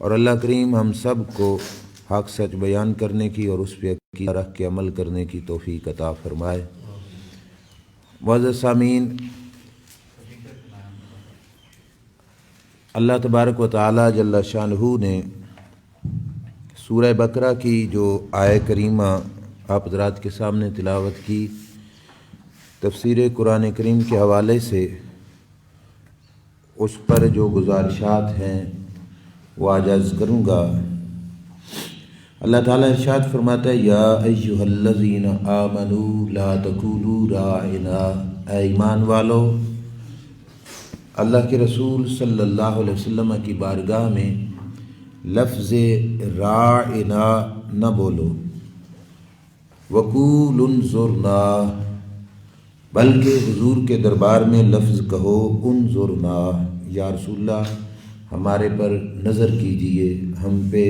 اور اللہ کریم ہم سب کو حق سچ بیان کرنے کی اور اس پہ عقیدہ رکھ کے عمل کرنے کی توفیق عطا فرمائے۔ معزز سامعین، اللہ تبارک و تعالی جل شانہ نے سورہ بقرہ کی جو آیہ کریمہ آپ حضرات کے سامنے تلاوت کی، تفسیر قرآن کریم کے حوالے سے اس پر جو گزارشات ہیں وہ آج عرض کروں گا۔ اللہ تعالیٰ ارشاد فرماتا ہے، یا ایھا الذین آمنوا لا تقولوا راعنا، اے ایمان والو، اللہ کے رسول صلی اللہ علیہ وسلم کی بارگاہ میں لفظ راعنا نہ بولو، وقولوا انظرنا، بلکہ حضور کے دربار میں لفظ کہو انظرنا، یا رسول اللہ ہمارے پر نظر کیجئے، ہم پہ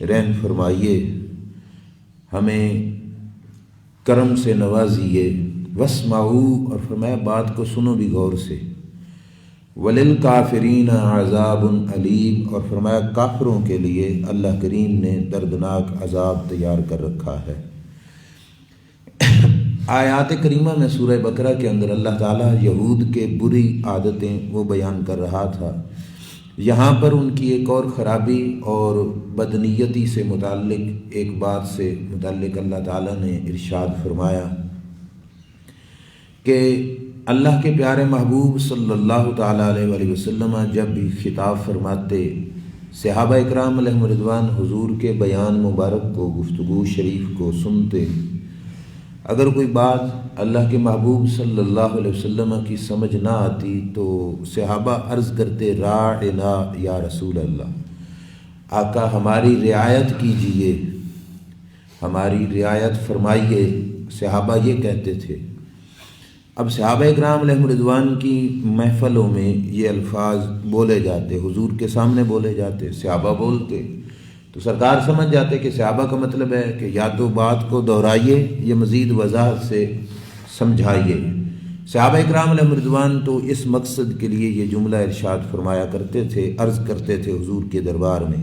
رحم فرمائیے، ہمیں کرم سے نوازیے، واسمعوا، اور فرمایا بات کو سنو بھی غور سے، وللکافرین عذاب علیم، اور فرمایا کافروں کے لیے اللہ کریم نے دردناک عذاب تیار کر رکھا ہے۔ آیات کریمہ میں سورہ بقرہ کے اندر اللہ تعالیٰ یہود کے بری عادتیں وہ بیان کر رہا تھا۔ یہاں پر ان کی ایک اور خرابی اور بدنیتی سے متعلق ایک بات سے متعلق اللہ تعالیٰ نے ارشاد فرمایا کہ اللہ کے پیارے محبوب صلی اللہ تعالیٰ علیہ وآلہ وسلم جب بھی خطاب فرماتے، صحابہ اکرام علیہم رضوان حضور کے بیان مبارک کو، گفتگو شریف کو سنتے، اگر کوئی بات اللہ کے محبوب صلی اللہ علیہ وسلم کی سمجھ نہ آتی تو صحابہ عرض کرتے، راعنا یا رسول اللہ، آقا ہماری رعایت کیجئے، ہماری رعایت فرمائیے، صحابہ یہ کہتے تھے۔ اب صحابہ اکرام علیہم رضوان کی محفلوں میں یہ الفاظ بولے جاتے، حضور کے سامنے بولے جاتے، صحابہ بولتے تو سرکار سمجھ جاتے کہ صحابہ کا مطلب ہے کہ یا تو بات کو دہرائیے یا مزید وضاحت سے سمجھائیے۔ صحابہ اکرام علیہم رضوان تو اس مقصد کے لیے یہ جملہ ارشاد فرمایا کرتے تھے، عرض کرتے تھے حضور کے دربار میں۔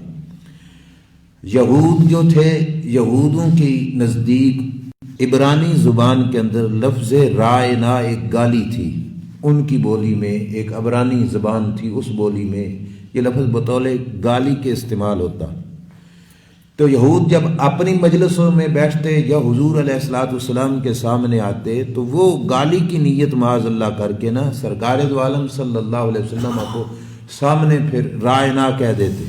یہود جو تھے، یہودوں کی نزدیک عبرانی زبان کے اندر لفظ راعنا ایک گالی تھی، ان کی بولی میں ایک عبرانی زبان تھی، اس بولی میں یہ لفظ بطور گالی کے استعمال ہوتا۔ تو یہود جب اپنی مجلسوں میں بیٹھتے یا حضور علیہ الصلوۃ والسلام کے سامنے آتے تو وہ گالی کی نیت معاذ اللہ کر کے نا سرکار دو عالم صلی اللہ علیہ وسلم کو سامنے پھر راعنا کہہ دیتے۔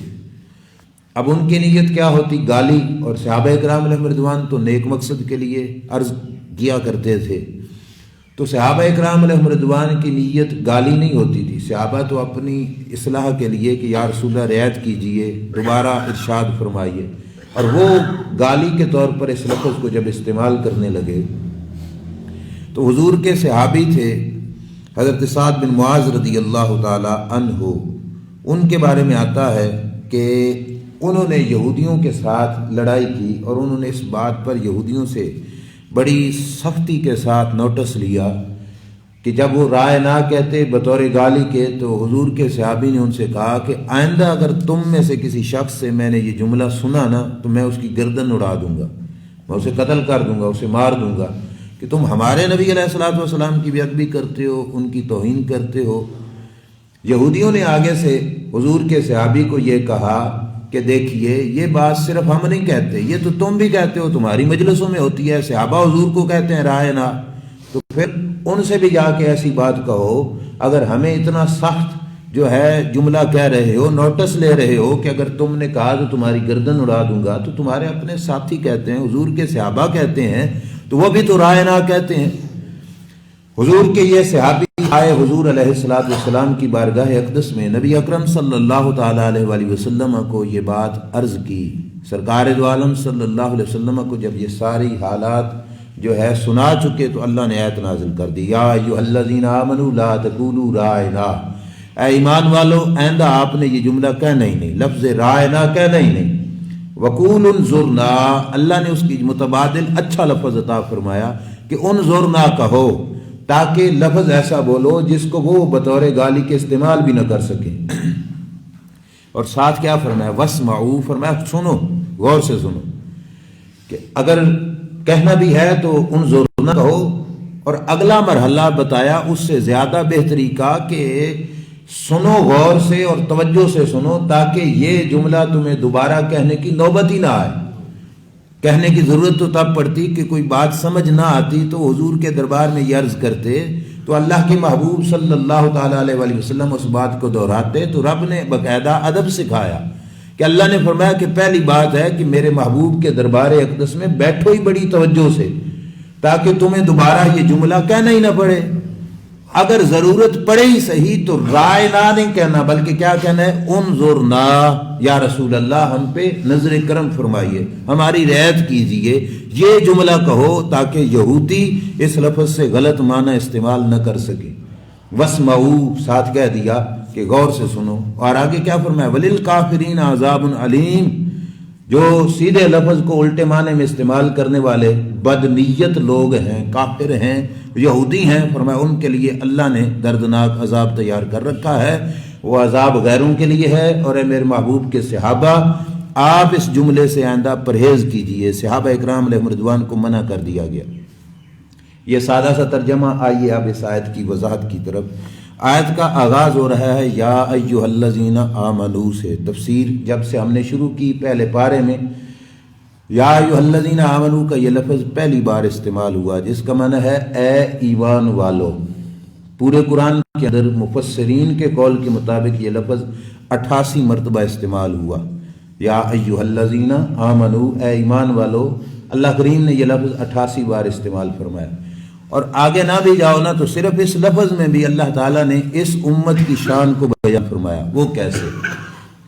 اب ان کی نیت کیا ہوتی؟ گالی، اور صحابہ کرام علیہم رضوان تو نیک مقصد کے لیے عرض کیا کرتے تھے۔ تو صحابہ کرام علیہم رضوان کی نیت گالی نہیں ہوتی تھی، صحابہ تو اپنی اصلاح کے لیے کہ یا رسول اللہ رعایت کیجئے، دوبارہ ارشاد فرمائیے، اور وہ گالی کے طور پر اس لفظ کو جب استعمال کرنے لگے تو حضور کے صحابی تھے حضرت سعد بن معاذ رضی اللہ تعالی عنہ، ان کے بارے میں آتا ہے کہ انہوں نے یہودیوں کے ساتھ لڑائی کی اور انہوں نے اس بات پر یہودیوں سے بڑی سختی کے ساتھ نوٹس لیا کہ جب وہ رائے نہ کہتے بطور گالی کے تو حضور کے صحابی نے ان سے کہا کہ آئندہ اگر تم میں سے کسی شخص سے میں نے یہ جملہ سنا نا تو میں اس کی گردن اڑا دوں گا، میں اسے قتل کر دوں گا، اسے مار دوں گا، کہ تم ہمارے نبی علیہ الصلوۃ والسلام کی بیعت بھی کرتے ہو، ان کی توہین کرتے ہو۔ یہودیوں نے آگے سے حضور کے صحابی کو یہ کہا کہ دیکھیے یہ بات صرف ہم نہیں کہتے، یہ تو تم بھی کہتے ہو، تمہاری مجلسوں میں ہوتی ہے، صحابہ حضور کو کہتے ہیں راعنا، تو پھر ان سے بھی جا کے ایسی بات کہو۔ اگر ہمیں اتنا سخت جو ہے جملہ کہہ رہے ہو، نوٹس لے رہے ہو کہ اگر تم نے کہا تو تمہاری گردن اڑا دوں گا، تو تمہارے اپنے ساتھی کہتے ہیں، حضور کے صحابہ کہتے ہیں، تو وہ بھی تو راعنا کہتے ہیں۔ حضور کے یہ صحابی آئے حضور علیہ الصلوۃ والسلام کی بارگاہ اقدس میں، نبی اکرم صلی اللہ تعالیٰ علیہ وآلہ وسلم کو یہ بات عرض کی۔ سرکار دو عالم صلی اللہ علیہ وسلم کو جب یہ ساری حالات جو ہے سنا چکے تو اللہ نے آیت نازل کر دی، یا ایھا الذین آمنوا لا تقولوا راعنا، اے ایمان والو آئندہ آپ نے یہ جملہ کہنا ہی نہیں، لفظ راعنا کہنا ہی نہیں۔ وقولوا انظرنا، اللہ نے اس کی متبادل اچھا لفظ عطا فرمایا کہ انظرنا کہو، تاکہ لفظ ایسا بولو جس کو وہ بطور گالی کے استعمال بھی نہ کر سکیں۔ اور ساتھ کیا فرمایا؟ واسمعوا، فرمایا سنو، غور سے سنو، کہ اگر کہنا بھی ہے تو انظرنا کہو، اور اگلا مرحلہ بتایا اس سے زیادہ بہتری کا کہ سنو غور سے اور توجہ سے سنو، تاکہ یہ جملہ تمہیں دوبارہ کہنے کی نوبت ہی نہ آئے۔ کہنے کی ضرورت تو تب پڑتی کہ کوئی بات سمجھ نہ آتی تو حضور کے دربار میں یہ عرض کرتے تو اللہ کے محبوب صلی اللہ تعالیٰ علیہ وآلہ وسلم اس بات کو دہراتے، تو رب نے باقاعدہ ادب سکھایا کہ اللہ نے فرمایا کہ پہلی بات ہے کہ میرے محبوب کے دربار اقدس میں بیٹھو ہی بڑی توجہ سے، تاکہ تمہیں دوبارہ یہ جملہ کہنا ہی نہ پڑے۔ اگر ضرورت پڑے ہی صحیح تو رائے نہ نہیں کہنا، بلکہ کیا کہنا ہے؟ انظرنا یا رسول اللہ، ہم پہ نظر کرم فرمائیے، ہماری رعایت کیجئے، یہ جملہ کہو تاکہ یہودی اس لفظ سے غلط معنی استعمال نہ کر سکے۔ واسمعوا، ساتھ کہہ دیا کہ غور سے سنو، اور آگے کیا فرمایا؟ وللکافرین عذاب علیم، جو سیدھے لفظ کو الٹے معنی میں استعمال کرنے والے بدنیت لوگ ہیں، کافر ہیں، یہودی ہیں، فرمایا ان کے لیے اللہ نے دردناک عذاب تیار کر رکھا ہے، وہ عذاب غیروں کے لیے ہے۔ اور اے میرے محبوب کے صحابہ، آپ اس جملے سے آئندہ پرہیز کیجئے، صحابہ اکرام علیہم رضوان کو منع کر دیا گیا۔ یہ سادہ سا ترجمہ۔ آئیے اب اس آیت کی وضاحت کی طرف۔ آیت کا آغاز ہو رہا ہے یا ایھا الذین آمنوا سے۔ تفسیر جب سے ہم نے شروع کی پہلے پارے میں یا ایھا الذین آمنوا کا یہ لفظ پہلی بار استعمال ہوا، جس کا معنی ہے اے ایمان والو۔ پورے قرآن کے اندر مفسرین کے قول کے مطابق یہ لفظ 88 مرتبہ استعمال ہوا۔ یا ایھا الذین آمنوا، اے ایمان والو، اللہ کریم نے یہ لفظ 88 بار استعمال فرمایا۔ اور آگے نہ بھی جاؤ نا تو صرف اس لفظ میں بھی اللہ تعالیٰ نے اس امت کی شان کو بیان فرمایا۔ وہ کیسے؟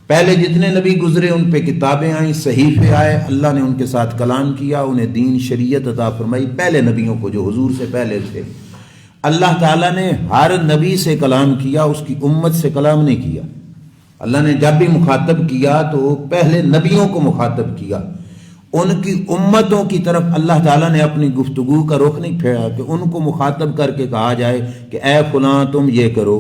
پہلے جتنے نبی گزرے ان پہ کتابیں آئیں، صحیفے آئے، اللہ نے ان کے ساتھ کلام کیا، انہیں دین شریعت عطا فرمائی۔ پہلے نبیوں کو جو حضور سے پہلے تھے، اللہ تعالیٰ نے ہر نبی سے کلام کیا، اس کی امت سے کلام نہیں کیا۔ اللہ نے جب بھی مخاطب کیا تو پہلے نبیوں کو مخاطب کیا، ان کی امتوں کی طرف اللہ تعالیٰ نے اپنی گفتگو کا رخ نہیں پھیرا کہ ان کو مخاطب کر کے کہا جائے کہ اے فلاں تم یہ کرو۔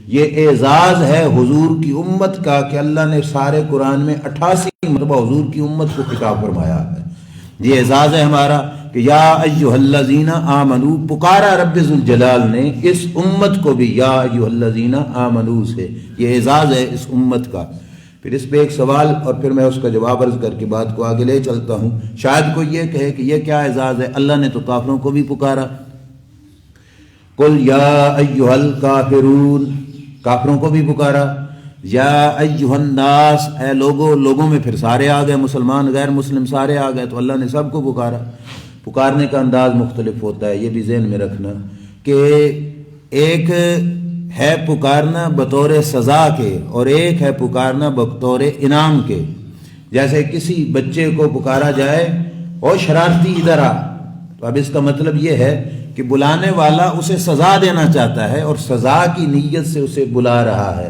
یہ اعزاز ہے حضور کی امت کا کہ اللہ نے سارے قرآن میں 88 مرتبہ حضور کی امت کو خطاب فرمایا ہے۔ یہ اعزاز ہے ہمارا کہ یا ایھا الذین آمنوا، پکارا رب ذوالجلال نے اس امت کو بھی یا ایھا الذین آمنوا سے۔ یہ اعزاز ہے اس امت کا۔ پھر اس پہ ایک سوال اور پھر میں اس کا جواب عرض کر کے بات کو آگے لے چلتا ہوں۔ شاید کوئی یہ کہے کہ یہ کیا اعزاز ہے؟ اللہ نے تو کافروں کو بھی پکارا، قل یا ایھا الکافرون، کافروں کو بھی پکارا، یا ایھا الناس، اے لوگوں، لوگوں میں پھر سارے آ گئے، مسلمان غیر مسلم سارے آ گئے، تو اللہ نے سب کو پکارا۔ پکارنے کا انداز مختلف ہوتا ہے، یہ بھی ذہن میں رکھنا کہ ایک ہے پکارنا بطور سزا کے اور ایک ہے پکارنا بطور انعام کے۔ جیسے کسی بچے کو پکارا جائے اور شرارتی ادھر آ، تو اب اس کا مطلب یہ ہے کہ بلانے والا اسے سزا دینا چاہتا ہے اور سزا کی نیت سے اسے بلا رہا ہے۔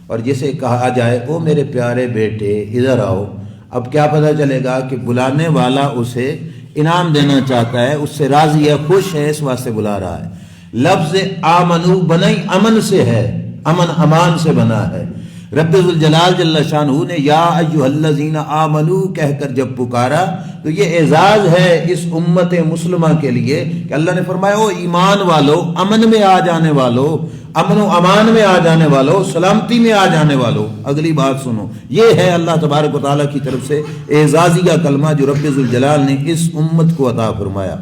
اور جسے کہا جائے او میرے پیارے بیٹے ادھر آؤ، اب کیا پتہ چلے گا کہ بلانے والا اسے انعام دینا چاہتا ہے، اس سے راضی ہے، خوش ہے، اس واسطے بلا رہا ہے۔ لفظ آمنو بنائی امن سے ہے، امن امان سے بنا ہے۔ رب ذوالجلال جل شانہ نے یا ایھا الذین آمنو کہہ کر جب پکارا تو یہ اعزاز ہے اس امت مسلمہ کے لیے کہ اللہ نے فرمایا او ایمان والو، امن میں آ جانے والو، امن و امان میں آ جانے والو، سلامتی میں آ جانے والو۔ اگلی بات سنو، یہ ہے اللہ تبارک و تعالیٰ کی طرف سے اعزازیہ کلمہ جو رب ذوالجلال نے اس امت کو عطا فرمایا۔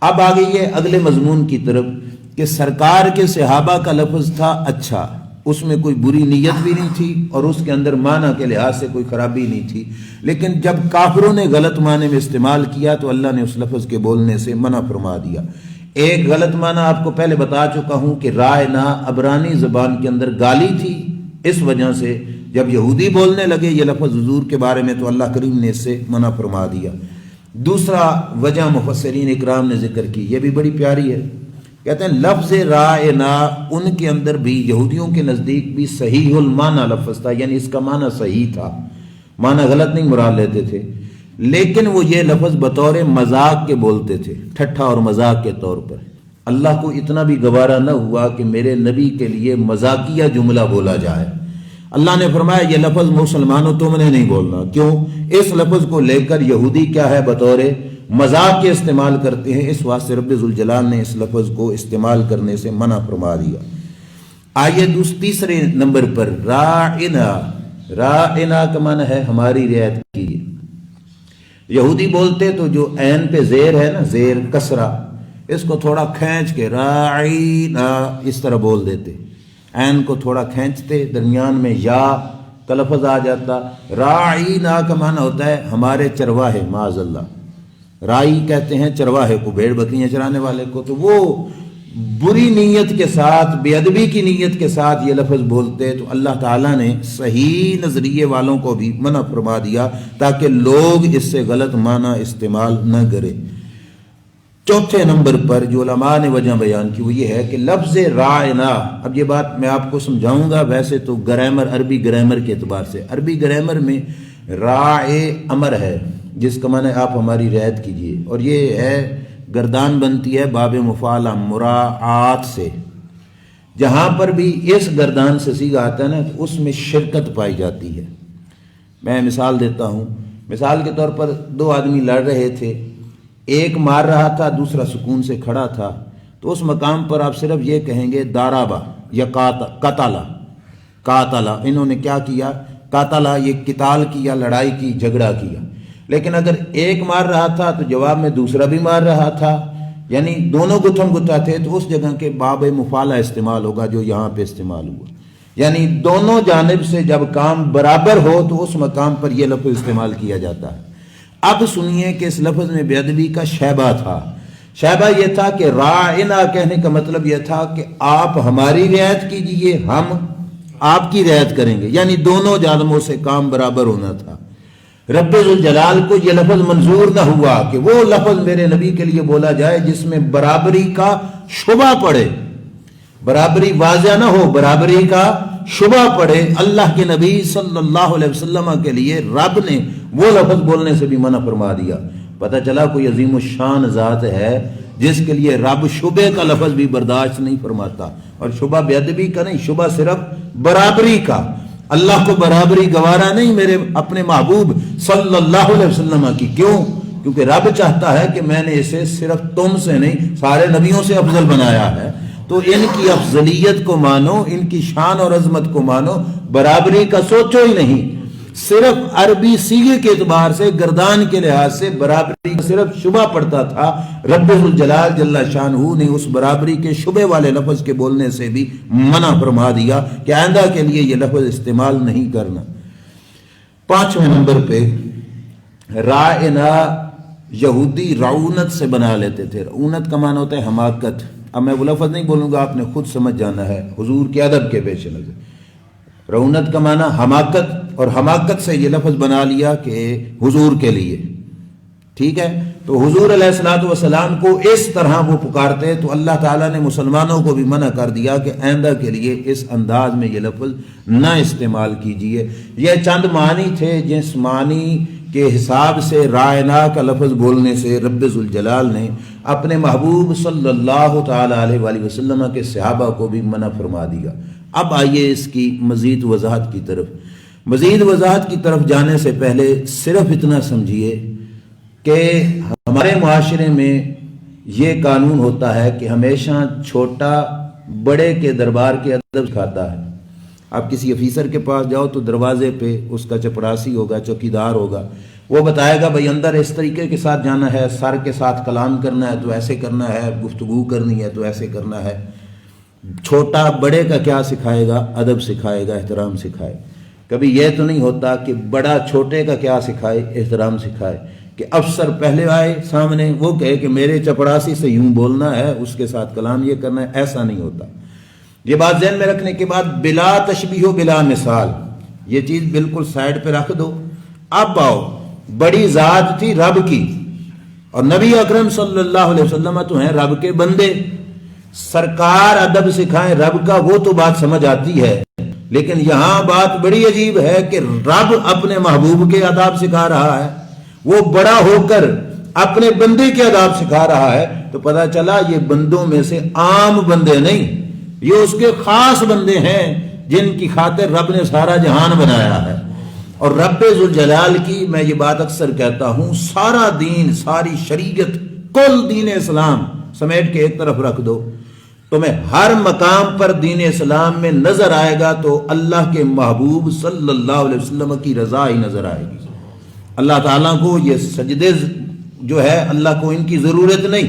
اب آگے یہ اگلے مضمون کی طرف کہ سرکار کے صحابہ کا لفظ تھا اچھا، اس میں کوئی بری نیت بھی نہیں تھی اور اس کے اندر معنی کے لحاظ سے کوئی خرابی نہیں تھی، لیکن جب کافروں نے غلط معنی میں استعمال کیا تو اللہ نے اس لفظ کے بولنے سے منع فرما دیا۔ ایک غلط معنی آپ کو پہلے بتا چکا ہوں کہ رائنا عبرانی زبان کے اندر گالی تھی، اس وجہ سے جب یہودی بولنے لگے یہ لفظ حضور کے بارے میں تو اللہ کریم نے اس سے منع فرما دیا۔ دوسرا وجہ مفسرین اکرام نے ذکر کی، یہ بھی بڑی پیاری ہے، کہتے ہیں لفظ رائنا ان کے اندر بھی یہودیوں کے نزدیک بھی صحیح المعنی لفظ تھا، یعنی اس کا معنی صحیح تھا، معنی غلط نہیں مراد لیتے تھے، لیکن وہ یہ لفظ بطور مذاق کے بولتے تھے، ٹھٹھا اور مذاق کے طور پر۔ اللہ کو اتنا بھی گوارا نہ ہوا کہ میرے نبی کے لیے مذاقیہ جملہ بولا جائے۔ اللہ نے فرمایا یہ لفظ مسلمانوں تم نے نہیں بولنا. کیوں؟ اس لفظ کو لے کر یہودی کیا ہے بطور مذاق کے استعمال کرتے ہیں، اس واسطے رب ذوالجلال نے اس لفظ کو استعمال کرنے سے منع فرما دیا. آئیے تیسرے نمبر پر راعنا. راعنا کا معنی ہے ہماری رعایت کیجیے. یہودی بولتے تو جو عین پہ زیر ہے نا، زیر کسرہ، اس کو تھوڑا کھینچ کے راعینا اس طرح بول دیتے. عین کو تھوڑا کھینچتے، درمیان میں یا کا لفظ آ جاتا. راعینا کا معنی ہوتا ہے ہمارے چرواہے. معاذ اللہ، رائی کہتے ہیں چرواہے کو، بھیڑ بکریاں چرانے والے کو. تو وہ بری نیت کے ساتھ، بے ادبی کی نیت کے ساتھ یہ لفظ بولتے، تو اللہ تعالیٰ نے صحیح نظریے والوں کو بھی منع فرما دیا تاکہ لوگ اس سے غلط معنی استعمال نہ کریں. چوتھے نمبر پر جو علماء نے وجہ بیان کی وہ یہ ہے کہ لفظ راعنا، اب یہ بات میں آپ کو سمجھاؤں گا. ویسے تو گرامر، عربی گرامر کے اعتبار سے، عربی گرامر میں راع امر ہے جس کا معنی آپ ہماری رعایت کیجیے، اور یہ ہے گردان بنتی ہے باب مفعلہ مراعات سے. جہاں پر بھی اس گردان سے صیغہ آتا ہے نا تو اس میں شرکت پائی جاتی ہے. میں مثال دیتا ہوں. مثال کے طور پر دو آدمی لڑ رہے تھے، ایک مار رہا تھا، دوسرا سکون سے کھڑا تھا. تو اس مقام پر آپ صرف یہ کہیں گے دارابا یا قاتلا. قاتلا انہوں نے کیا کیا؟ قاتلا یہ قتال کیا، لڑائی کی، جھگڑا کیا. لیکن اگر ایک مار رہا تھا تو جواب میں دوسرا بھی مار رہا تھا، یعنی دونوں گتھم گتھا تھے، تو اس جگہ کے باب مفعلہ استعمال ہوگا جو یہاں پہ استعمال ہوا. یعنی دونوں جانب سے جب کام برابر ہو تو اس مقام پر یہ لفظ استعمال کیا جاتا ہے. اب سنیے کہ اس لفظ میں بے ادبی کا شیبہ تھا. شیبہ یہ تھا کہ راعنا کہنے کا مطلب یہ تھا کہ آپ ہماری رعایت کیجئے، ہم آپ کی رعایت کریں گے، یعنی دونوں جانبوں سے کام برابر ہونا تھا. رب ذوالجلال کو یہ لفظ منظور نہ ہوا کہ وہ لفظ میرے نبی کے لیے بولا جائے جس میں برابری کا شبہ پڑے، برابری واضح نہ ہو، برابری کا شبہ پڑے. اللہ کے نبی صلی اللہ علیہ وسلم کے لیے رب نے وہ لفظ بولنے سے بھی منع فرما دیا. پتہ چلا کوئی عظیم الشان ذات ہے جس کے لیے رب شبہ کا لفظ بھی برداشت نہیں فرماتا. اور شبہ بے ادبی کا نہیں، شبہ صرف برابری کا. اللہ کو برابری گوارا نہیں میرے اپنے محبوب صلی اللہ علیہ وسلم کی. کیوں؟ کیونکہ رب چاہتا ہے کہ میں نے اسے صرف تم سے نہیں سارے نبیوں سے افضل بنایا ہے. تو ان کی افضلیت کو مانو، ان کی شان اور عظمت کو مانو، برابری کا سوچو ہی نہیں. صرف عربی صیغے کے اعتبار سے، گردان کے لحاظ سے برابری کا صرف شبہ پڑتا تھا. رب الجلال جل شانہ نے اس برابری کے شبے والے لفظ کے بولنے سے بھی منع فرما دیا کہ آئندہ کے لیے یہ لفظ استعمال نہیں کرنا. پانچویں نمبر پہ راعنا یہودی رعونت سے بنا لیتے تھے. رعونت کا معنی ہوتا ہے حماقت. اب میں وہ لفظ نہیں بولوں گا، آپ نے خود سمجھ جانا ہے حضور کے ادب کے پیش نظر. رعونت کا معنی حماقت، اور حماقت سے یہ لفظ بنا لیا کہ حضور کے لیے. ٹھیک ہے، تو حضور علیہ الصلوۃ والسلام کو اس طرح وہ پکارتے، تو اللہ تعالیٰ نے مسلمانوں کو بھی منع کر دیا کہ آئندہ کے لیے اس انداز میں یہ لفظ نہ استعمال کیجیے. یہ چند معنی تھے جس معنی کے حساب سے راعنا کا لفظ بولنے سے رب ذوالجلال نے اپنے محبوب صلی اللہ تعالی علیہ وآلہ وسلم کے صحابہ کو بھی منع فرما دیا. اب آئیے اس کی مزید وضاحت کی طرف. مزید وضاحت کی طرف جانے سے پہلے صرف اتنا سمجھیے کہ ہمارے معاشرے میں یہ قانون ہوتا ہے کہ ہمیشہ چھوٹا بڑے کے دربار کے ادب سکھاتا ہے. آپ کسی افیسر کے پاس جاؤ تو دروازے پہ اس کا چپڑاسی ہوگا، چوکیدار ہوگا، وہ بتائے گا بھائی اندر اس طریقے کے ساتھ جانا ہے، سر کے ساتھ کلام کرنا ہے تو ایسے کرنا ہے، گفتگو کرنی ہے تو ایسے کرنا ہے. چھوٹا بڑے کا کیا سکھائے گا؟ ادب سکھائے گا، احترام سکھائے. کبھی یہ تو نہیں ہوتا کہ بڑا چھوٹے کا کیا سکھائے؟ احترام سکھائے. کہ افسر پہلے آئے سامنے وہ کہے کہ میرے چپڑاسی سے یوں بولنا ہے، اس کے ساتھ کلام یہ کرنا ہے. ایسا نہیں ہوتا. یہ بات ذہن میں رکھنے کے بعد بلا تشبیہ و بلا مثال، یہ چیز بالکل سائڈ پہ رکھ دو. اب آؤ، بڑی ذات تھی رب کی، اور نبی اکرم صلی اللہ علیہ وسلم تو ہیں رب کے بندے. سرکار ادب سکھائیں رب کا، وہ تو بات سمجھ آتی ہے. لیکن یہاں بات بڑی عجیب ہے کہ رب اپنے محبوب کے آداب سکھا رہا ہے، وہ بڑا ہو کر اپنے بندے کے آداب سکھا رہا ہے. تو پتہ چلا یہ بندوں میں سے عام بندے نہیں، یہ اس کے خاص بندے ہیں جن کی خاطر رب نے سارا جہان بنایا ہے. اور رب ذوالجلال کی میں یہ بات اکثر کہتا ہوں، سارا دین، ساری شریعت، کل دین اسلام سمیٹ کے ایک طرف رکھ دو، تمہیں ہر مقام پر دین اسلام میں نظر آئے گا تو اللہ کے محبوب صلی اللہ علیہ وسلم کی رضا ہی نظر آئے گی. اللہ تعالیٰ کو یہ سجدے جو ہے اللہ کو ان کی ضرورت نہیں،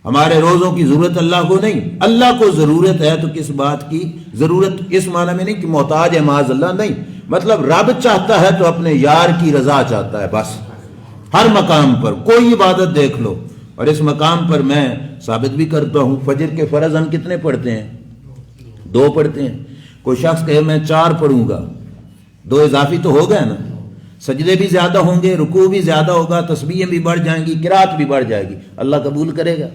ہمارے روزوں کی ضرورت اللہ کو نہیں. اللہ کو ضرورت ہے تو کس بات کی ضرورت؟ اس معنی میں نہیں کہ محتاج ہے معاذ اللہ، نہیں، مطلب رب چاہتا ہے تو اپنے یار کی رضا چاہتا ہے بس. ہر مقام پر کوئی عبادت دیکھ لو، اور اس مقام پر میں ثابت بھی کرتا ہوں، فجر کے فرض ہم کتنے پڑھتے ہیں؟ 2 پڑھتے ہیں. کوئی شخص کہے میں 4 پڑھوں گا، 2 اضافی تو ہو گئے نا. سجدے بھی زیادہ ہوں گے، رکوع بھی زیادہ ہوگا، تسبیحیں بھی بڑھ جائیں گی، قرات بھی بڑھ جائے گی. اللہ قبول کرے گا؟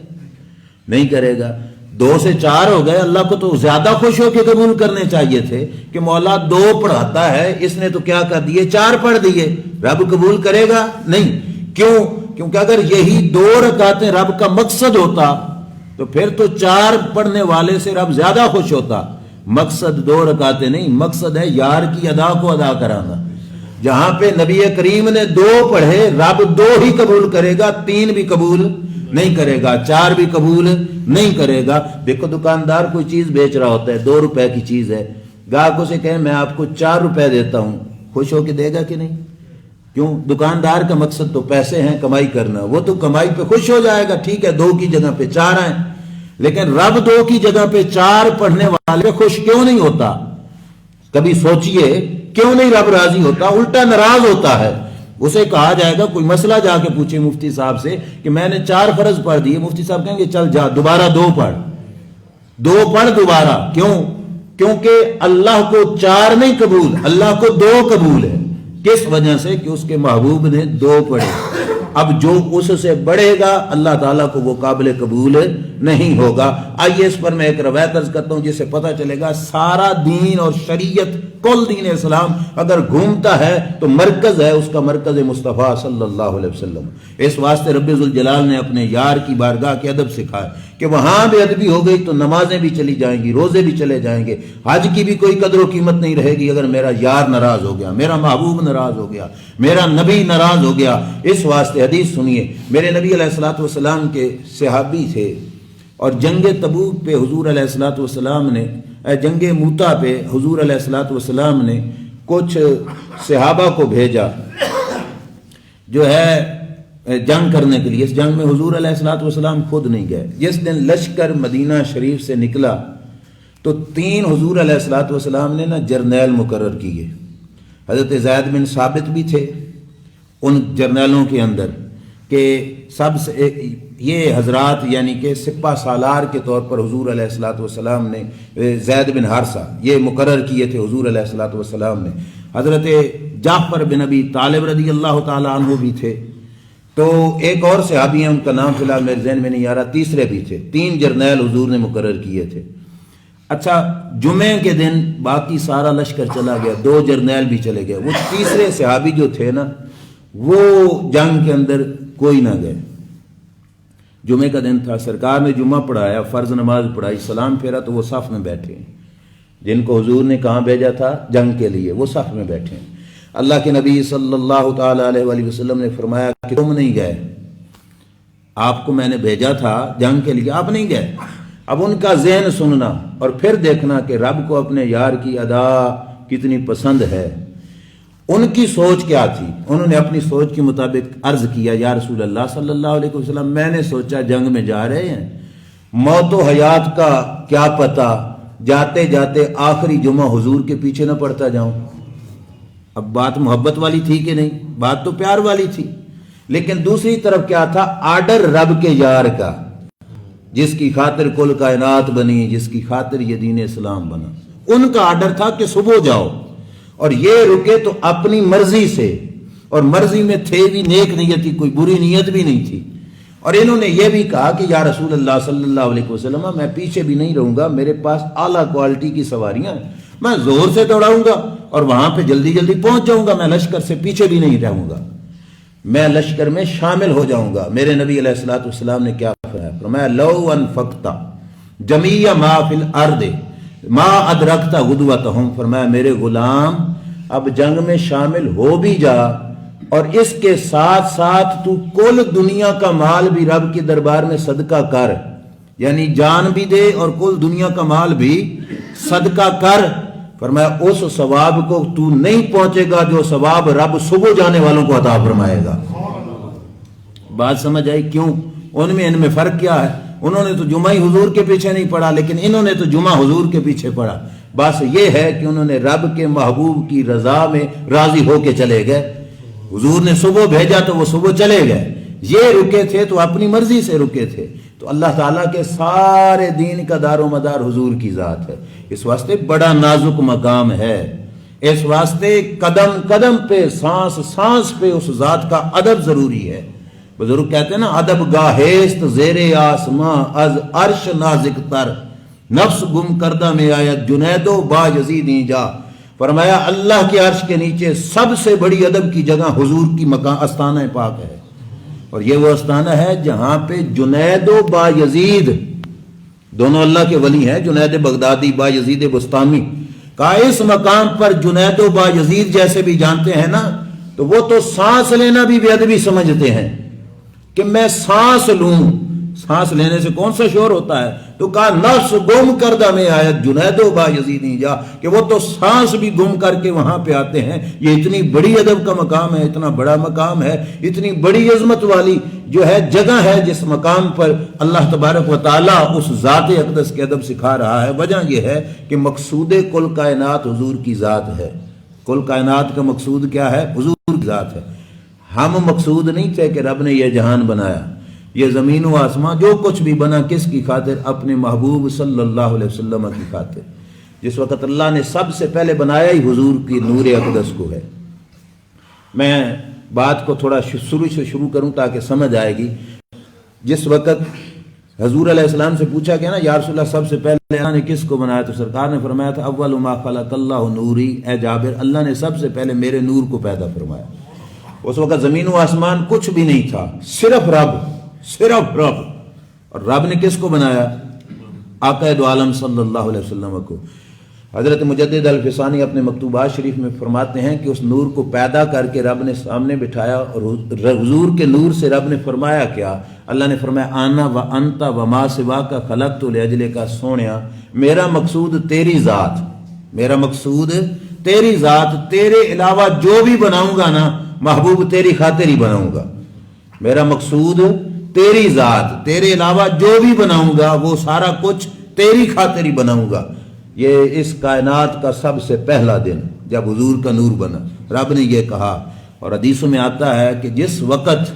نہیں کرے گا. 2 سے 4 ہو گئے، اللہ کو تو زیادہ خوش ہو کے قبول کرنے چاہیے تھے کہ مولا 2 پڑھاتا ہے، اس نے تو کیا کر دیے 4 پڑھ دیے. رب قبول کرے گا؟ نہیں. کیوں؟ کیونکہ اگر یہی 2 رکعتیں رب کا مقصد ہوتا تو پھر تو 4 پڑھنے والے سے رب زیادہ خوش ہوتا. مقصد 2 رکعتیں نہیں، مقصد ہے یار کی ادا کو ادا کرانا. جہاں پہ نبی کریم نے 2 پڑھے، رب 2 ہی قبول کرے گا، 3 بھی قبول نہیں کرے گا، 4 بھی قبول نہیں کرے گا. دیکھو دکاندار کوئی چیز بیچ رہا ہوتا ہے، 2 روپے کی چیز ہے، گاہک اسے کہے میں آپ کو 4 روپے دیتا ہوں، خوش ہو کے دے گا کہ نہیں؟ کیوں؟ دکاندار کا مقصد تو پیسے ہیں، کمائی کرنا، وہ تو کمائی پہ خوش ہو جائے گا. ٹھیک ہے 2 کی جگہ پہ 4 آئیں، لیکن رب 2 کی جگہ پہ 4 پڑھنے والے خوش کیوں نہیں ہوتا؟ کبھی سوچئے کیوں نہیں رب راضی ہوتا؟ الٹا ناراض ہوتا ہے. اسے کہا جائے گا، کوئی مسئلہ جا کے پوچھے مفتی صاحب سے کہ میں نے 4 فرض پڑھ دیے، مفتی صاحب کہیں گے چل جا دوبارہ 2 پڑھ، 2 پڑھ دوبارہ. کیوں؟ کیونکہ اللہ کو 4 نہیں قبول، اللہ کو 2 قبول ہے. کس وجہ سے؟ کہ اس کے محبوب نے 2 پڑھے. اب جو اس سے بڑھے گا اللہ تعالیٰ کو وہ قابل قبول نہیں ہوگا. آئیے اس پر میں ایک روایت عرض کرتا ہوں جس سے پتہ چلے گا سارا دین اور شریعت، کل دین اسلام اگر گھومتا ہے تو مرکز ہے اس کا مرکز مصطفیٰ صلی اللہ علیہ وسلم. اس واسطے رب ذوالجلال نے اپنے یار کی بارگاہ کے ادب سکھائے کہ وہاں بے ادبی ہو گئی تو نمازیں بھی چلی جائیں گی، روزے بھی چلے جائیں گے، حج کی بھی کوئی قدر و قیمت نہیں رہے گی اگر میرا یار ناراض ہو گیا، میرا محبوب ناراض ہو گیا، میرا نبی ناراض ہو گیا. اس واسطے حدیث سنیے، میرے نبی علیہ الصلوۃ والسلام کے صحابی تھے اور جنگ تبوک پہ حضور علیہ الصلوۃ والسلام نے، جنگ موتا پہ حضور علیہ الصلوۃ والسلام نے کچھ صحابہ کو بھیجا جو ہے جنگ کرنے کے لیے. اس جنگ میں حضور علیہ الصلوۃ والسلام خود نہیں گئے. جس دن لشکر مدینہ شریف سے نکلا تو 3 حضور علیہ الصلوۃ والسلام نے جرنیل مقرر کیے. حضرت زید بن ثابت بھی تھے ان جرنیلوں کے اندر کہ سب سے یہ حضرات یعنی کہ سپہ سالار کے طور پر حضور علیہ الصلوۃ والسلام نے زید بن حارثہ یہ مقرر کیے تھے حضور علیہ الصلوۃ والسلام نے. حضرت جعفر بن ابی طالب رضی اللہ تعالی عنہ بھی تھے. تو ایک اور صحابی ہیں ان کا نام فی الحال میرے ذہن میں نہیں آ رہا، تیسرے بھی تھے. 3 جرنیل حضور نے مقرر کیے تھے. اچھا جمعے کے دن باقی سارا لشکر چلا گیا، 2 جرنیل بھی چلے گئے. وہ تیسرے صحابی جو تھے نا وہ جنگ کے اندر کوئی نہ گئے. جمعے کا دن تھا، سرکار نے جمعہ پڑھایا، فرض نماز پڑھائی، سلام پھیرا تو وہ صف میں بیٹھے ہیں. جن کو حضور نے کہاں بھیجا تھا جنگ کے لیے وہ صف میں بیٹھے ہیں. اللہ کے نبی صلی اللہ تعالی علیہ وآلہ وسلم نے فرمایا کہ تم نہیں گئے، آپ کو میں نے بھیجا تھا جنگ کے لیے، آپ نہیں گئے. اب ان کا ذہن سننا اور پھر دیکھنا کہ رب کو اپنے یار کی ادا کتنی پسند ہے. ان کی سوچ کیا تھی؟ انہوں نے اپنی سوچ کے مطابق عرض کیا یا رسول اللہ صلی اللہ علیہ وسلم میں نے سوچا جنگ میں جا رہے ہیں، موت و حیات کا کیا پتہ، جاتے جاتے آخری جمعہ حضور کے پیچھے نہ پڑتا جاؤں. اب بات محبت والی تھی کہ نہیں؟ بات تو پیار والی تھی. لیکن دوسری طرف کیا تھا؟ آرڈر رب کے یار کا، جس کی خاطر کل کائنات بنی، جس کی خاطر یہ دین اسلام بنا. ان کا آرڈر تھا کہ صبح جاؤ اور یہ رکے تو اپنی مرضی سے، اور مرضی میں تھے بھی نیک نیت تھی، کوئی بری نیت بھی نہیں تھی. اور انہوں نے یہ بھی کہا کہ یا رسول اللہ صلی اللہ علیہ وسلم میں پیچھے بھی نہیں رہوں گا، میرے پاس اعلیٰ کوالٹی کی سواریاں ہیں، میں زور سے دوڑاؤں گا اور وہاں پہ جلدی جلدی پہنچ جاؤں گا، میں لشکر سے پیچھے بھی نہیں رہوں گا، میں لشکر میں شامل ہو جاؤں گا. میرے نبی علیہ الصلوۃ والسلام نے کیا فرمایا؟ لو انفقت جمیع ما فی الارض ما ادرکتا غدوتہم، فرمایا میرے غلام اب جنگ میں شامل ہو بھی جا، اور اس کے ساتھ ساتھ تو کل دنیا کا مال بھی رب کے دربار میں صدقہ کر، یعنی جان بھی دے اور کل دنیا کا مال بھی صدقہ کر۔ فرمایا اس ثواب کو تو نہیں پہنچے گا جو ثواب رب صبح جانے والوں کو عطا فرمائے گا۔ بات سمجھ آئی؟ کیوں؟ ان میں فرق کیا ہے؟ انہوں نے تو جمعہ ہی حضور کے پیچھے نہیں پڑھا، لیکن انہوں نے تو جمعہ حضور کے پیچھے پڑھا۔ بس یہ ہے کہ انہوں نے رب کے محبوب کی رضا میں راضی ہو کے چلے گئے۔ حضور نے صبح بھیجا تو وہ صبح چلے گئے، یہ رکے تھے تو اپنی مرضی سے رکے تھے۔ تو اللہ تعالیٰ کے سارے دین کا دار و مدار حضور کی ذات ہے، اس واسطے بڑا نازک مقام ہے، اس واسطے قدم قدم پہ سانس سانس پہ اس ذات کا ادب ضروری ہے۔ بزرگ کہتے ہیں نا، ادب گاہیست زیر آسماں از عرش نازک تر، نفس گم کردہ میں آیت جنید و با یزیدیں جا۔ فرمایا اللہ کے عرش کے نیچے سب سے بڑی ادب کی جگہ حضور کی مکان آستانہ پاک ہے، اور یہ وہ آستانہ ہے جہاں پہ جنید و با یزید دونوں اللہ کے ولی ہیں، جنید بغدادی با یزید بستامی کا اس مقام پر جنید و با یزید جیسے بھی جانتے ہیں نا، تو وہ تو سانس لینا بھی بے ادبی سمجھتے ہیں کہ میں سانس لوں، سانس لینے سے کون سا شور ہوتا ہے؟ تو کہا نفس گم کردہ میں آیت جنید و با یزیدیں جا، کہ وہ تو سانس بھی گم کر کے وہاں پہ آتے ہیں۔ یہ اتنی بڑی ادب کا مقام ہے، اتنا بڑا مقام ہے، اتنی بڑی عظمت والی جو ہے جگہ ہے جس مقام پر اللہ تبارک و تعالیٰ اس ذات اقدس کے ادب سکھا رہا ہے۔ وجہ یہ ہے کہ مقصود کل کائنات حضور کی ذات ہے۔ کل کائنات کا مقصود کیا ہے؟ حضور کی ذات ہے۔ ہم مقصود نہیں تھے کہ رب نے یہ جہان بنایا، یہ زمین و آسمان جو کچھ بھی بنا کس کی خاطر؟ اپنے محبوب صلی اللہ علیہ وسلم کی خاطر۔ جس وقت اللہ نے سب سے پہلے بنایا ہی حضور کی نور اقدس کو ہے۔ میں بات کو تھوڑا شروع سے شروع کروں تاکہ سمجھ آئے گی۔ جس وقت حضور علیہ السلام سے پوچھا گیا نا یا رسول اللہ سب سے پہلے اللہ نے کس کو بنایا، تو سرکار نے فرمایا تھا اول ما خلق اللہ نوری، اے جابر اللہ نے سب سے پہلے میرے نور کو پیدا فرمایا۔ اس وقت زمین و آسمان کچھ بھی نہیں تھا، صرف رب، صرف رب۔ اور رب نے کس کو بنایا؟ آقا دو عالم صلی اللہ علیہ وسلم کو۔ حضرت مجدد الفسانی اپنے مکتوبات شریف میں فرماتے ہیں کہ اس نور کو پیدا کر کے رب نے سامنے بٹھایا، اور حضور کے نور سے رب نے فرمایا کیا؟ اللہ نے فرمایا آنا و انتا و ما سوا کا خلقت لاجل کا، سونیا میرا مقصود تیری ذات، میرا مقصود تیری ذات، تیرے علاوہ جو بھی بناؤں گا نا محبوب تیری خاطر ہی بناؤں گا۔ میرا مقصود تیری ذات، تیرے علاوہ جو بھی بناؤں گا وہ سارا کچھ تیری خاطر ہی بناؤں گا۔ یہ اس کائنات کا سب سے پہلا دن جب حضور کا نور بنا، رب نے یہ کہا۔ اور حدیثوں میں آتا ہے کہ جس وقت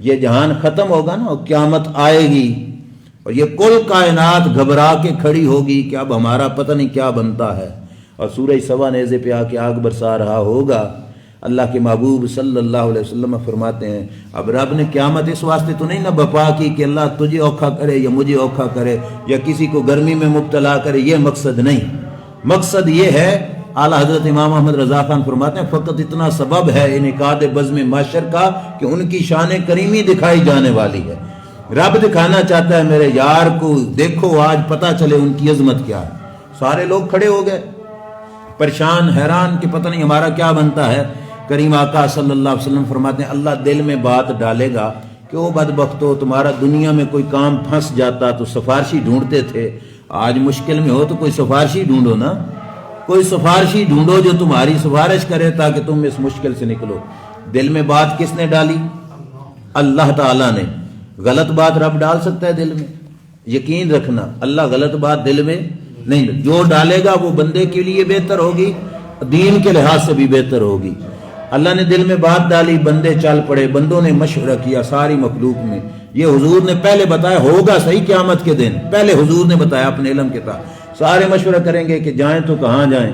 یہ جہان ختم ہوگا نا اور قیامت آئے گی اور یہ کل کائنات گھبرا کے کھڑی ہوگی کہ اب ہمارا پتہ نہیں کیا بنتا ہے، اور سورج سوا نیزے پہ آ کے آگ برسا رہا ہوگا۔ اللہ کے محبوب صلی اللہ علیہ وسلم فرماتے ہیں اب رب نے قیامت اس واسطے تو نہیں نہ بپا کی کہ اللہ تجھے اوکھا کرے یا مجھے اوکھا کرے یا کسی کو گرمی میں مبتلا کرے، یہ مقصد نہیں۔ مقصد یہ ہے، اعلیٰ حضرت امام احمد رضا خان فرماتے ہیں فقط اتنا سبب ہے انعقاد بزم معاشر کا کہ ان کی شان کریمی دکھائی جانے والی ہے۔ رب دکھانا چاہتا ہے میرے یار کو، دیکھو آج پتہ چلے ان کی عظمت کیا ہے۔ سارے لوگ کھڑے ہو گئے پریشان حیران کہ پتہ نہیں ہمارا کیا بنتا ہے۔ کریم آقا صلی اللہ علیہ وسلم فرماتے ہیں اللہ دل میں بات ڈالے گا کہ وہ بدبختو تمہارا دنیا میں کوئی کام پھنس جاتا تو سفارشی ڈھونڈتے تھے، آج مشکل میں ہو تو کوئی سفارشی ڈھونڈو نا، کوئی سفارشی ڈھونڈو جو تمہاری سفارش کرے تاکہ تم اس مشکل سے نکلو۔ دل میں بات کس نے ڈالی؟ اللہ تعالیٰ نے۔ غلط بات رب ڈال سکتا ہے دل میں؟ یقین رکھنا اللہ غلط بات دل میں نہیں، جو ڈالے گا وہ بندے کے لیے بہتر ہوگی، دین کے لحاظ سے بھی بہتر ہوگی۔ اللہ نے دل میں بات ڈالی، بندے چل پڑے، بندوں نے مشورہ کیا ساری مخلوق میں۔ یہ حضور نے پہلے بتایا ہوگا صحیح قیامت کے دن، پہلے حضور نے بتایا اپنے علم کے ساتھ۔ سارے مشورہ کریں گے کہ جائیں تو کہاں جائیں؟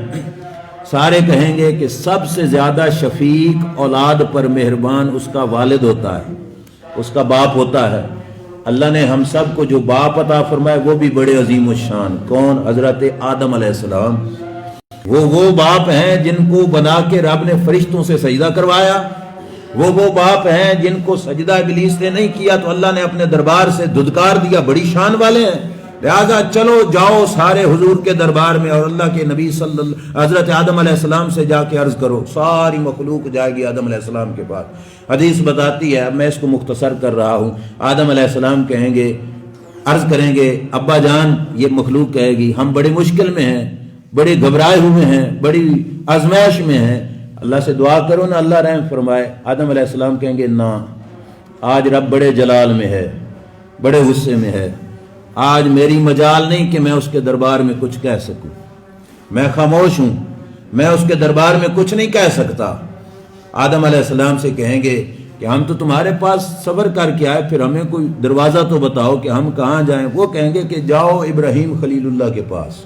سارے کہیں گے کہ سب سے زیادہ شفیق اولاد پر مہربان اس کا والد ہوتا ہے، اس کا باپ ہوتا ہے۔ اللہ نے ہم سب کو جو باپ عطا فرمائے وہ بھی بڑے عظیم الشان۔ کون؟ حضرت آدم علیہ السلام۔ وہ باپ ہیں جن کو بنا کے رب نے فرشتوں سے سجدہ کروایا، وہ باپ ہیں جن کو سجدہ ابلیس نے نہیں کیا تو اللہ نے اپنے دربار سے دھدکار دیا، بڑی شان والے ہیں۔ لہذا چلو جاؤ سارے حضور کے دربار میں اور اللہ کے نبی حضرت آدم علیہ السلام سے جا کے عرض کرو. ساری مخلوق جائے گی آدم علیہ السلام کے پاس. حدیث بتاتی ہے، میں اس کو مختصر کر رہا ہوں، آدم علیہ السلام کہیں گے، عرض کریں گے ابا جان، یہ مخلوق کہے گی ہم بڑی مشکل میں ہیں، بڑے گھبرائے ہوئے ہیں، بڑی آزمائش میں ہیں، اللہ سے دعا کرو نا اللہ رحم فرمائے. آدم علیہ السلام کہیں گے نہ، آج رب بڑے جلال میں ہے، بڑے غصے میں ہے، آج میری مجال نہیں کہ میں اس کے دربار میں کچھ کہہ سکوں، میں خاموش ہوں، میں اس کے دربار میں کچھ نہیں کہہ سکتا. آدم علیہ السلام سے کہیں گے کہ ہم تو تمہارے پاس صبر کر کے آئے، پھر ہمیں کوئی دروازہ تو بتاؤ کہ ہم کہاں جائیں. وہ کہیں گے کہ جاؤ ابراہیم خلیل اللہ کے پاس،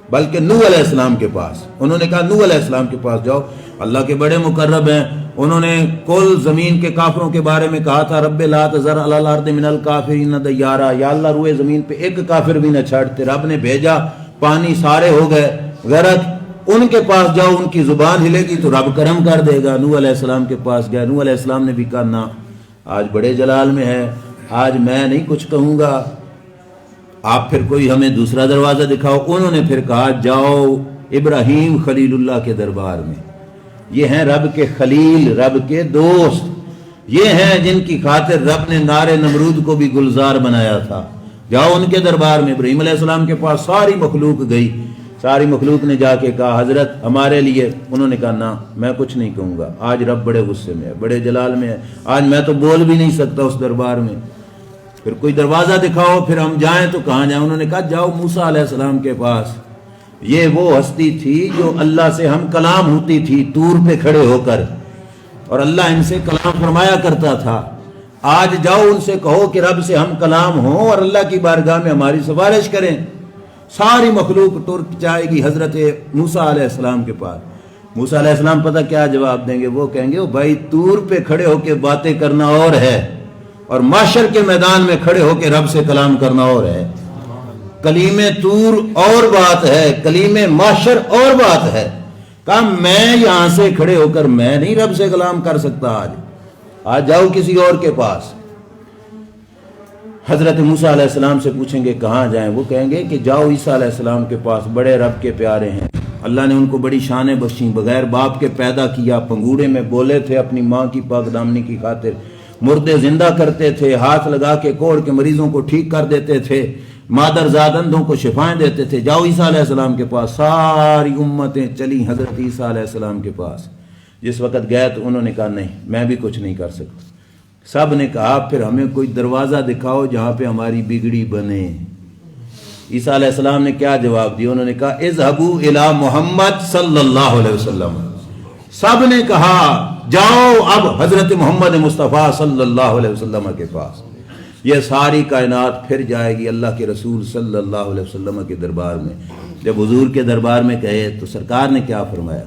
بلکہ نوح علیہ السلام کے پاس. انہوں نے کہا نوح علیہ السلام کے پاس جاؤ، اللہ کے بڑے مقرب ہیں. انہوں نے کل زمین کے کافروں کے بارے میں کہا تھا رب لا تذر علی الارض من الکافرین دیارا، یا اللہ روئے زمین پہ ایک کافر بھی نہ چھڑتے. رب نے بھیجا، پانی سارے ہو گئے غرق. ان کے پاس جاؤ، ان کی زبان ہلے گی تو رب کرم کر دے گا. نوح علیہ السلام کے پاس گئے، نوح علیہ السلام نے بھی کہا نہ، آج بڑے جلال میں ہے، آج میں نہیں کچھ کہوں گا، آپ پھر کوئی ہمیں دوسرا دروازہ دکھاؤ. انہوں نے پھر کہا جاؤ ابراہیم خلیل اللہ کے دربار میں. یہ ہیں رب کے خلیل، رب کے دوست، یہ ہیں جن کی خاطر رب نے نار نمرود کو بھی گلزار بنایا تھا. جاؤ ان کے دربار میں. ابراہیم علیہ السلام کے پاس ساری مخلوق گئی. ساری مخلوق نے جا کے کہا حضرت ہمارے لیے. انہوں نے کہا نہ، میں کچھ نہیں کہوں گا، آج رب بڑے غصے میں ہے، بڑے جلال میں ہے، آج میں تو بول بھی نہیں سکتا اس دربار میں. پھر کوئی دروازہ دکھاؤ، پھر ہم جائیں تو کہاں جائیں. انہوں نے کہا جاؤ موسیٰ علیہ السلام کے پاس. یہ وہ ہستی تھی جو اللہ سے ہم کلام ہوتی تھی طور پہ کھڑے ہو کر، اور اللہ ان سے کلام فرمایا کرتا تھا. آج جاؤ ان سے کہو کہ رب سے ہم کلام ہوں اور اللہ کی بارگاہ میں ہماری سفارش کریں. ساری مخلوق ٹر جائے گی حضرت موسیٰ علیہ السلام کے پاس. موسیٰ علیہ السلام پتہ کیا جواب دیں گے؟ وہ کہیں گے بھائی طور پہ کھڑے ہو کے باتیں کرنا اور ہے، اور محشر کے میدان میں کھڑے ہو کے رب سے کلام کرنا اور ہے. کلیم طور اور بات ہے، کلیم محشر اور بات ہے. کہا میں یہاں سے کھڑے ہو کر میں نہیں رب سے کلام کر سکتا. آج جاؤ کسی اور کے پاس. حضرت موسیٰ علیہ السلام سے پوچھیں گے کہاں جائیں؟ وہ کہیں گے کہ جاؤ عیسیٰ علیہ السلام کے پاس، بڑے رب کے پیارے ہیں، اللہ نے ان کو بڑی شانیں بخشیں، بغیر باپ کے پیدا کیا، پنگوڑے میں بولے تھے اپنی ماں کی پاک دامنی کی خاطر، مردے زندہ کرتے تھے، ہاتھ لگا کے کوڑ کے مریضوں کو ٹھیک کر دیتے تھے، مادر زاد اندھوں کو شفائیں دیتے تھے. جاؤ عیسیٰ علیہ السلام کے پاس. ساری امتیں چلی حضرت عیسیٰ علیہ السلام کے پاس. جس وقت گئے تو انہوں نے کہا نہیں، میں بھی کچھ نہیں کر سکتا. سب نے کہا پھر ہمیں کوئی دروازہ دکھاؤ جہاں پہ ہماری بگڑی بنے. عیسیٰ علیہ السلام نے کیا جواب دیا؟ انہوں نے کہا اذهبوا الی محمد صلی اللہ علیہ وسلم. سب نے کہا جاؤ اب حضرت محمد مصطفیٰ صلی اللہ علیہ وسلم کے پاس. یہ ساری کائنات پھر جائے گی اللہ کے رسول صلی اللہ علیہ وسلم کے دربار میں. جب حضور کے دربار میں کہے تو سرکار نے کیا فرمایا؟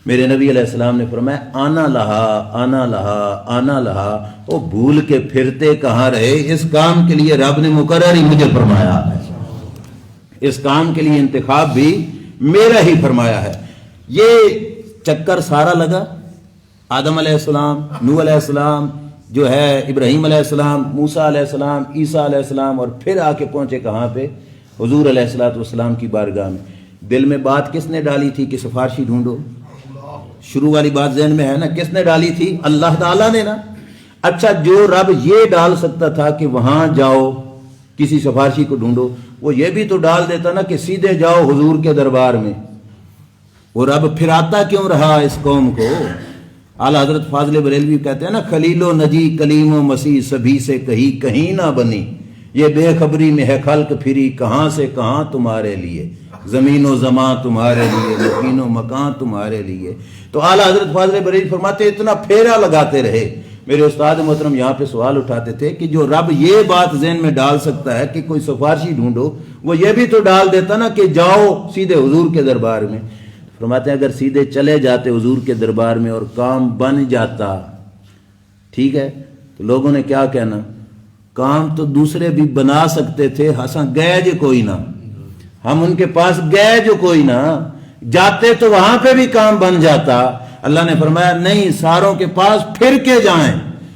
میرے نبی علیہ السلام نے فرمایا آنا لہا آنا لہا آنا لہا. وہ بھول کے پھرتے کہاں رہے، اس کام کے لیے رب نے مقرر ہی مجھے فرمایا ہے، اس کام کے لیے انتخاب بھی میرا ہی فرمایا ہے. یہ چکر سارا لگا. آدم علیہ السلام، نوح علیہ السلام، جو ہے ابراہیم علیہ السلام، موسیٰ علیہ السلام، عیسیٰ علیہ السلام، اور پھر آ کے پہنچے کہاں پہ؟ حضور علیہ السلام کی بارگاہ میں. دل میں بات کس نے ڈالی تھی کہ سفارشی ڈھونڈو؟ شروع والی بات ذہن میں ہے نا، کس نے ڈالی تھی؟ اللہ تعالیٰ نے نا. اچھا جو رب یہ ڈال سکتا تھا کہ وہاں جاؤ کسی سفارشی کو ڈھونڈو، وہ یہ بھی تو ڈال دیتا نا کہ سیدھے جاؤ حضور کے دربار میں. وہ رب پھراتا کیوں رہا اس قوم کو؟ اعلیٰ حضرت فاضل بریلوی کہتے ہیں نا خلیل و نجی کلیم و مسیح سبھی سے کہیں نہ بنی، یہ بے خبری میں ہے خلق پھری کہاں سے کہاں تمہارے لیے، زمین و زمان تمہارے لیے، مکین و مکان تمہارے لیے. تو اعلیٰ حضرت فاضل بریلوی فرماتے اتنا پھیرا لگاتے رہے. میرے استاد محترم یہاں پہ سوال اٹھاتے تھے کہ جو رب یہ بات ذہن میں ڈال سکتا ہے کہ کوئی سفارشی ڈھونڈو، وہ یہ بھی تو ڈال دیتا نا کہ جاؤ سیدھے حضور کے دربار میں. فرماتے ہیں اگر سیدھے چلے جاتے حضور کے دربار میں اور کام بن جاتا، ٹھیک ہے، تو لوگوں نے کیا کہنا؟ کام تو دوسرے بھی بنا سکتے تھے، ہساں گئے جو کوئی نہ، ہم ان کے پاس گئے جو کوئی نہ، جاتے تو وہاں پہ بھی کام بن جاتا. اللہ نے فرمایا نہیں، ساروں کے پاس پھر کے جائیں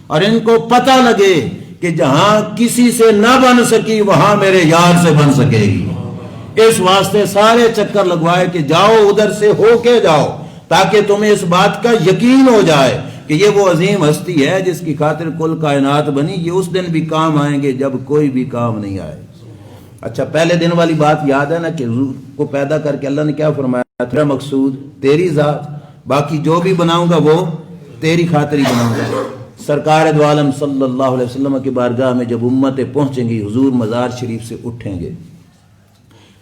اور ان کو پتہ لگے کہ جہاں کسی سے نہ بن سکی وہاں میرے یار سے بن سکے گی. اس واسطے سارے چکر لگوائے کہ جاؤ ادھر سے ہو کے جاؤ تاکہ تمہیں اس بات کا یقین ہو جائے کہ یہ وہ عظیم ہستی ہے جس کی خاطر کل کائنات بنی. یہ اس دن بھی کام آئیں گے جب کوئی بھی کام نہیں آئے. اچھا پہلے دن والی بات یاد ہے نا کہ حضور کو پیدا کر کے اللہ نے کیا فرمایا؟ تیرا مقصود تیری ذات، باقی جو بھی بناؤں گا وہ تیری خاطر ہی بناؤں گا. سرکار دو عالم صلی اللہ علیہ وسلم کی بارگاہ میں جب امتیں پہنچیں گی حضور مزار شریف سے اٹھیں گے.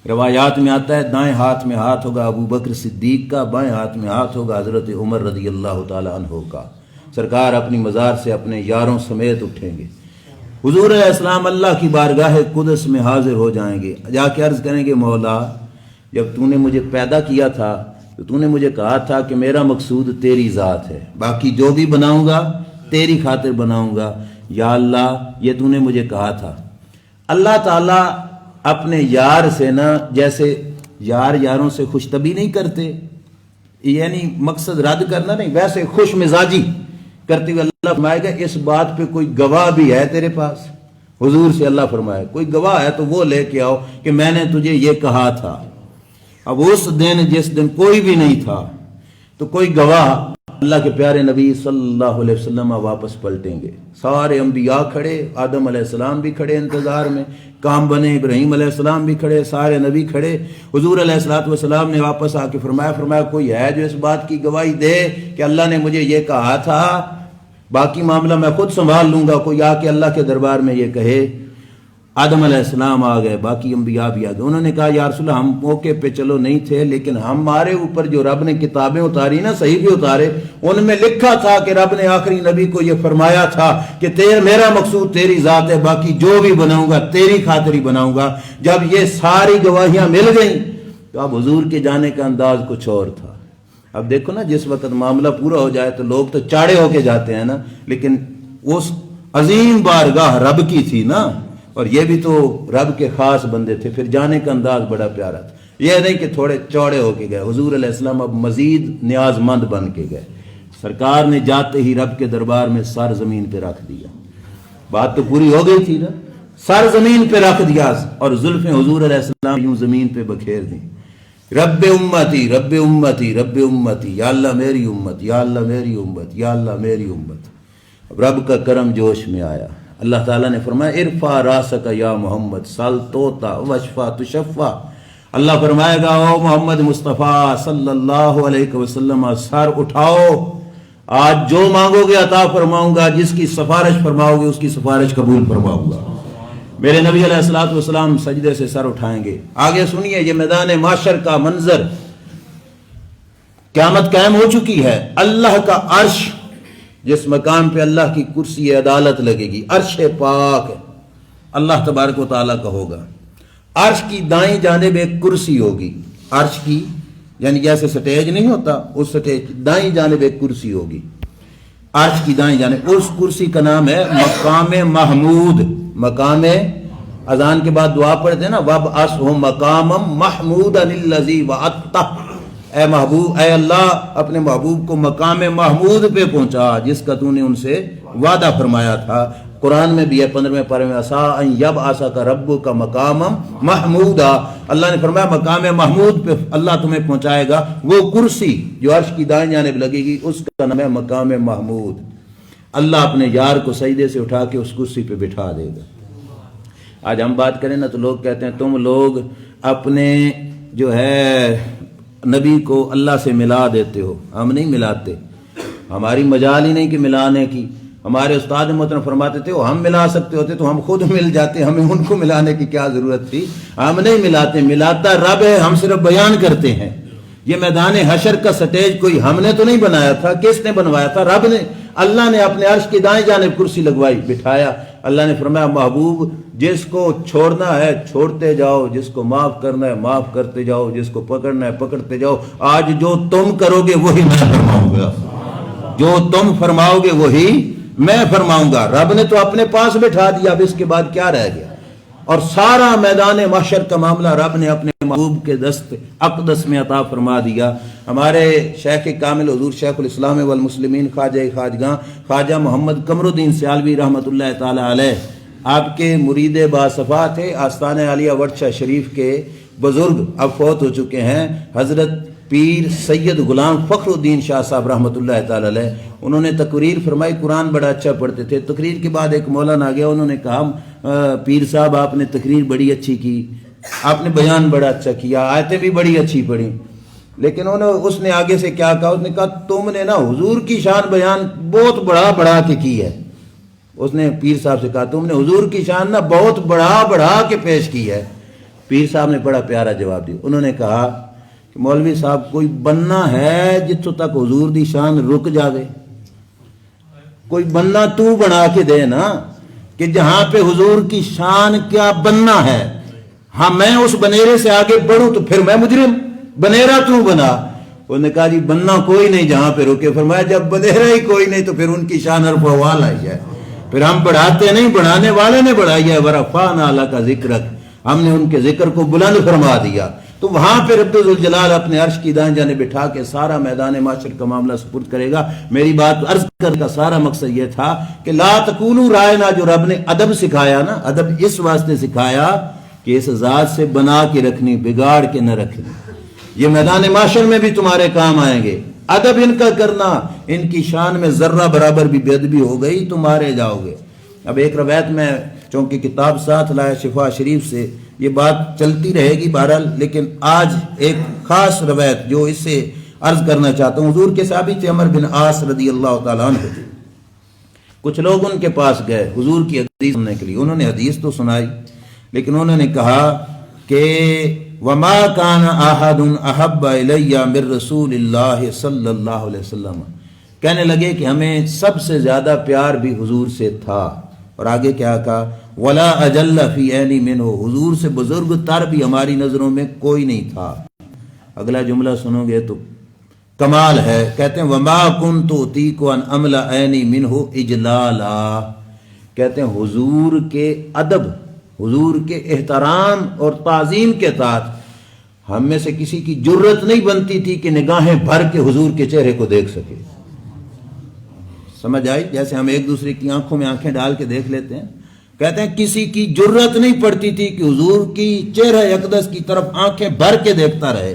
روایات میں آتا ہے دائیں ہاتھ میں ہاتھ ہوگا ابو بکر صدیق کا، بائیں ہاتھ میں ہاتھ ہوگا حضرت عمر رضی اللہ تعالی عنہ کا. سرکار اپنی مزار سے اپنے یاروں سمیت اٹھیں گے. حضور علیہ السلام اللہ کی بارگاہ قدس میں حاضر ہو جائیں گے. جا کے عرض کریں گے مولا جب تو نے مجھے پیدا کیا تھا تو نے مجھے کہا تھا کہ میرا مقصود تیری ذات ہے، باقی جو بھی بناؤں گا تیری خاطر بناؤں گا. یا اللہ یہ تو نے مجھے کہا تھا. اللہ تعالیٰ اپنے یار سے نا جیسے یاروں سے خوش طبعی نہیں کرتے، یعنی مقصد رد کرنا نہیں، ویسے خوش مزاجی کرتے ہوئے اللہ فرمائے گا اس بات پہ کوئی گواہ بھی ہے تیرے پاس؟ حضور سے اللہ فرمائے کوئی گواہ ہے تو وہ لے کے آؤ کہ میں نے تجھے یہ کہا تھا. اب اس دن جس دن کوئی بھی نہیں تھا تو کوئی گواہ اللہ کے پیارے نبی صلی اللہ علیہ وسلم واپس پلٹیں گے. سارے انبیاء کھڑے، آدم علیہ السلام بھی کھڑے انتظار میں، کام بنے ابراہیم علیہ السلام بھی کھڑے، سارے نبی کھڑے. حضور علیہ السلام نے واپس آ کے فرمایا کوئی ہے جو اس بات کی گواہی دے کہ اللہ نے مجھے یہ کہا تھا، باقی معاملہ میں خود سنبھال لوں گا. کوئی آ کے اللہ کے دربار میں یہ کہے. آدم علیہ السلام آ گئے، باقی انبیاء بھی آ گئے. انہوں نے کہا یا رسول اللہ ہم موقع پہ چلو نہیں تھے لیکن ہمارے اوپر جو رب نے کتابیں اتاری نا صحیح بھی اتارے، ان میں لکھا تھا کہ رب نے آخری نبی کو یہ فرمایا تھا کہ میرا مقصود تیری ذات ہے، باقی جو بھی بناؤں گا تیری خاطر ہی بناؤں گا. جب یہ ساری گواہیاں مل گئیں تو اب حضور کے جانے کا انداز کچھ اور تھا. اب دیکھو نا جس وقت معاملہ پورا ہو جائے تو لوگ تو چاڑے ہو کے جاتے ہیں نا، لیکن اس عظیم بارگاہ رب کی تھی نا، اور یہ بھی تو رب کے خاص بندے تھے. پھر جانے کا انداز بڑا پیارا تھا. یہ نہیں کہ تھوڑے چوڑے ہو کے گئے. حضور علیہ السلام اب مزید نیاز مند بن کے گئے. سرکار نے جاتے ہی رب کے دربار میں سر زمین پہ رکھ دیا. بات تو پوری ہو گئی تھی نا، سر زمین پہ رکھ دیا اور زلفیں حضور علیہ السلام یوں زمین پہ بکھیر دیں. رب امتی رب امتی رب امتی، یا اللہ میری امت، یا اللہ میری امت، یا اللہ میری امت. اب رب کا کرم جوش میں آیا. اللہ تعالیٰ نے فرمایا ارفع راسک یا محمد سل توتا وشفا تشفا. اللہ فرمائے گا او محمد مصطفیٰ صلی اللہ علیہ وسلم سر اٹھاؤ، آج جو مانگو گے عطا فرماؤں گا، جس کی سفارش فرماؤ گے اس کی سفارش قبول فرماؤں گا. میرے نبی علیہ الصلوۃ والسلام سجدے سے سر اٹھائیں گے. آگے سنیے یہ میدان معاشر کا منظر. قیامت قائم ہو چکی ہے. اللہ کا عرش جس مقام پہ اللہ کی کرسی عدالت لگے گی، عرش پاک اللہ تبارک و تعالیٰ کا ہوگا. عرش کی دائیں جانب ایک کرسی ہوگی. عرش کی یعنی جیسے سٹیج نہیں ہوتا، اس سٹیج دائیں جانب ایک کرسی ہوگی. عرش کی دائیں جانب اس کرسی کا نام ہے مقام محمود. مقام اذان کے بعد دعا پڑھتے ہیں نا وَبْعَثْهُ مَقَامًا مَحْمُودًا الَّذِي وَعَدتَّهُ. اے محبوب، اے اللہ اپنے محبوب کو مقام محمود پہ پہنچا جس کا تو نے ان سے وعدہ فرمایا تھا. قرآن میں بھی ہے 15ویں پارے میں عسیٰ ان یبعثک ربک مقاما محمودا. اللہ نے فرمایا مقام محمود پہ اللہ تمہیں پہنچائے گا. وہ کرسی جو عرش کی دائیں جانب لگے گی اس کا نام ہے مقام محمود. اللہ اپنے یار کو سجدے سے اٹھا کے اس کرسی پہ بٹھا دے گا. آج ہم بات کریں نا تو لوگ کہتے ہیں تم لوگ اپنے جو ہے نبی کو اللہ سے ملا دیتے ہو. ہم نہیں ملاتے، ہماری مجال ہی نہیں کہ ملانے کی. ہمارے استاد محترم فرماتے تھے ہم ملا سکتے ہوتے تو ہم خود مل جاتے، ہمیں ان کو ملانے کی کیا ضرورت تھی. ہم نہیں ملاتے، ملاتا رب ہے، ہم صرف بیان کرتے ہیں. یہ میدان حشر کا سٹیج کوئی ہم نے تو نہیں بنایا تھا. کس نے بنوایا تھا؟ رب نے. اللہ نے اپنے عرش کی دائیں جانب کرسی لگوائی، بٹھایا. اللہ نے فرمایا محبوب جس کو چھوڑنا ہے چھوڑتے جاؤ، جس کو معاف کرنا ہے معاف کرتے جاؤ، جس کو پکڑنا ہے پکڑتے جاؤ. آج جو تم کرو گے وہی میں فرماؤں گا، جو تم فرماؤ گے وہی میں فرماؤں گا. رب نے تو اپنے پاس بٹھا دیا، اب اس کے بعد کیا رہ گیا؟ اور سارا میدان محشر کا معاملہ رب نے اپنے محبوب کے دست اقدس میں عطا فرما دیا۔ ہمارے شیخ کامل حضور شیخ الاسلام والمسلمین خواجہ خواجگاں خواجہ محمد قمر الدین سیالوی رحمۃ اللہ تعالی علیہ آپ کے مرید باصفا تھے، آستانہ عالیہ ورشہ شریف کے بزرگ اب فوت ہو چکے ہیں، حضرت پیر سید غلام فخر الدین شاہ صاحب رحمۃ اللہ تعالی علیہ۔ انہوں نے تقریر فرمائی، قرآن بڑا اچھا پڑھتے تھے۔ تقریر کے بعد ایک مولانا آ گیا، انہوں نے کہا پیر صاحب آپ نے تقریر بڑی اچھی کی، آپ نے بیان بڑا اچھا کیا، آیتیں بھی بڑی اچھی پڑھی، لیکن اس نے آگے سے کیا کہا، اس نے کہا تم نے نا حضور کی شان بیان بہت بڑھا کے کی ہے۔ اس نے پیر صاحب سے کہا تم نے حضور کی شان نا بہت بڑھا کے پیش کی ہے۔ پیر صاحب نے بڑا پیارا جواب دیا، انہوں نے کہا کہ مولوی صاحب کوئی بننا ہے جتوں تک حضور دی شان رک جاوے، کوئی بننا تو بنا کے دے نا کہ جہاں پہ حضور کی شان کیا بننا ہے، ہاں میں اس بنیرے سے آگے بڑھوں تو پھر میں مجرم، بنیرا تو بنا۔ انہوں نے کہا جی بننا کوئی نہیں جہاں پہ رکے۔ فرمایا جب بنیرا ہی کوئی نہیں تو پھر ان کی شان عرف و حوال آئی ہے، پھر ہم بڑھاتے نہیں، بڑھانے والے نے بڑھائی ہے۔ ورفعنا لک ذکرک، ہم نے ان کے ذکر کو بلند فرما دیا۔ تو وہاں پہ رب ذوالجلال اپنے عرش کی دائیں جانب بٹھا کے سارا میدان معاشر کا معاملہ سپرد کرے گا۔ میری بات عرض کرنے کا سارا مقصد یہ تھا کہ لا تقولوا رائنا، جو رب نے ادب سکھایا نا، ادب اس واسطے سکھایا کہ اس ذات سے بنا کے رکھنی، بگاڑ کے نہ رکھنی۔ یہ میدان معاشر میں بھی تمہارے کام آئیں گے، ادب ان کا کرنا، ان کی شان میں ذرہ برابر بھی بے ادبی ہو گئی تو مارے جاؤ گے۔ اب ایک روایت میں چونکہ کتاب ساتھ لایا شفا شریف سے، یہ بات چلتی رہے گی بہرحال، لیکن آج ایک خاص روایت جو اس سے عرض کرنا چاہتا ہوں۔ حضور کے صحابی تھے عمر بن عاص رضی اللہ تعالیٰ عنہ، کچھ لوگ ان کے پاس گئے حضور کی حدیث سننے کے لیے۔ انہوں نے حدیث تو سنائی، لیکن انہوں نے کہا کہ وما کان احد احب الی من رسول اللہ صلی اللہ علیہ وسلم، کہنے لگے کہ ہمیں سب سے زیادہ پیار بھی حضور سے تھا۔ اور آگے کیا کہا، ولا اجل فی عینی منہ، حضور سے بزرگ تر بھی ہماری نظروں میں کوئی نہیں تھا۔ اگلا جملہ سنو گے تو کمال ہے، کہتے ہیں وما کنت اطیق ان املا عینی منہ اجلالا، کہتے ہیں حضور کے ادب، حضور کے احترام اور تعظیم کے ساتھ ہم میں سے کسی کی جرت نہیں بنتی تھی کہ نگاہیں بھر کے حضور کے چہرے کو دیکھ سکے۔ سمجھ آئی؟ جیسے ہم ایک دوسرے کی آنکھوں میں آنکھیں ڈال کے دیکھ لیتے ہیں، کہتے ہیں کسی کی جرت نہیں پڑتی تھی کہ حضور کی چہرہ اقدس کی طرف آنکھیں بھر کے دیکھتا رہے،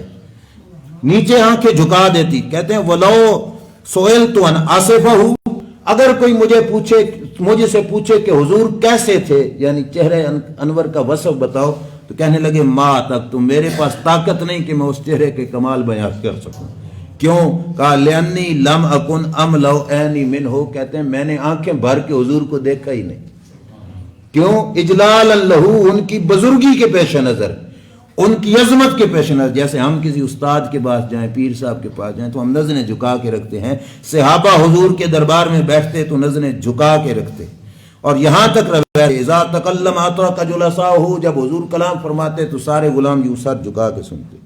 نیچے آنکھیں جھکا دیتی۔ کہتے ہیں وَلَوْ سُئِلْتُ أَنْ أَصِفَهُ، اگر کوئی مجھے سے پوچھے کہ حضور کیسے تھے، یعنی چہرہ انور کا وصف بتاؤ، تو کہنے لگے ما تک، تو میرے پاس طاقت نہیں کہ میں اس چہرے کے کمال بیان کر سکوں۔ کیوں؟ کہا لِأَنِّي لَمْ أَكُنْ أَمْلَأُ عَيْنِي مِنْهُ، کہتے ہیں میں نے آنکھیں بھر کے حضور کو دیکھا ہی نہیں۔ کیوں؟ اجلالا لہو، ان کی بزرگی کے پیش نظر، ان کی عظمت کے پیش نظر۔ جیسے ہم کسی استاد کے پاس جائیں، پیر صاحب کے پاس جائیں تو ہم نظریں جھکا کے رکھتے ہیں، صحابہ حضور کے دربار میں بیٹھتے تو نظریں جھکا کے رکھتے۔ اور یہاں تک روایت اذا تکلم اطرق جلساؤہ، جب حضور کلام فرماتے تو سارے غلام یوں سر جھکا کے سنتے،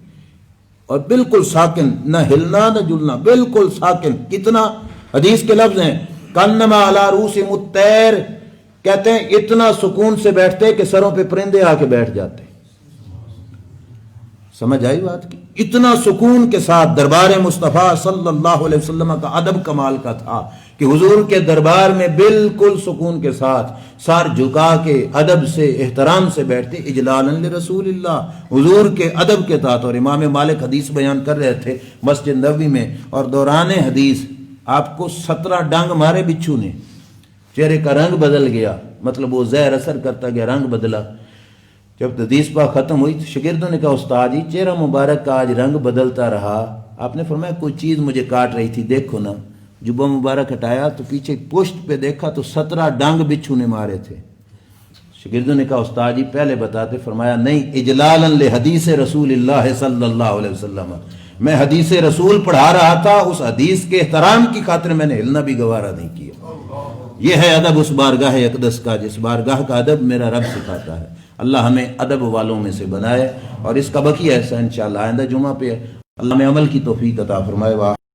اور بالکل ساکن، نہ ہلنا نہ جلنا، بالکل ساکن۔ کتنا حدیث کے لفظ ہیں کانما علی رؤوسہم الطیر، کہتے ہیں اتنا سکون سے بیٹھتے کہ سروں پہ پرندے آ کے بیٹھ جاتے۔ سمجھ آئی بات کی؟ اتنا سکون کے ساتھ دربار مصطفیٰ صلی اللہ علیہ وسلم کا ادب کمال کا تھا کہ حضور کے دربار میں بالکل سکون کے ساتھ سر جھکا کے ادب سے احترام سے بیٹھتے، اجلالا لرسول اللہ، حضور کے ادب کے ساتھ۔ اور امام مالک حدیث بیان کر رہے تھے مسجد نبوی میں، اور دوران حدیث آپ کو 17 ڈنگ مارے بچھو نے، چہرے کا رنگ بدل گیا، مطلب وہ زہر اثر کرتا گیا، رنگ بدلا۔ جب حدیث پاک ختم ہوئی تو شاگردوں نے کہا استاد جی چہرہ مبارک کا آج رنگ بدلتا رہا۔ آپ نے فرمایا کوئی چیز مجھے کاٹ رہی تھی، دیکھو نا۔ جبہ مبارک ہٹایا تو پیچھے پشت پہ دیکھا تو 17 ڈانگ بچھو نے مارے تھے۔ شاگردوں نے کہا استاد جی پہلے بتاتے۔ فرمایا نہیں، اجلالا لحدیث رسول اللہ صلی اللہ علیہ وسلم، میں حدیث رسول پڑھا رہا تھا، اس حدیث کے احترام کی خاطر میں نے ہلنا بھی گوارا نہیں کیا۔ یہ ہے ادب اس بارگاہ اقدس کا، جس بارگاہ کا ادب میرا رب سکھاتا ہے۔ اللہ ہمیں ادب والوں میں سے بنائے، اور اس کا بقیہ ایسا انشاءاللہ آئندہ جمعہ پہ اللہ میں عمل کی توفیق عطا فرمائے۔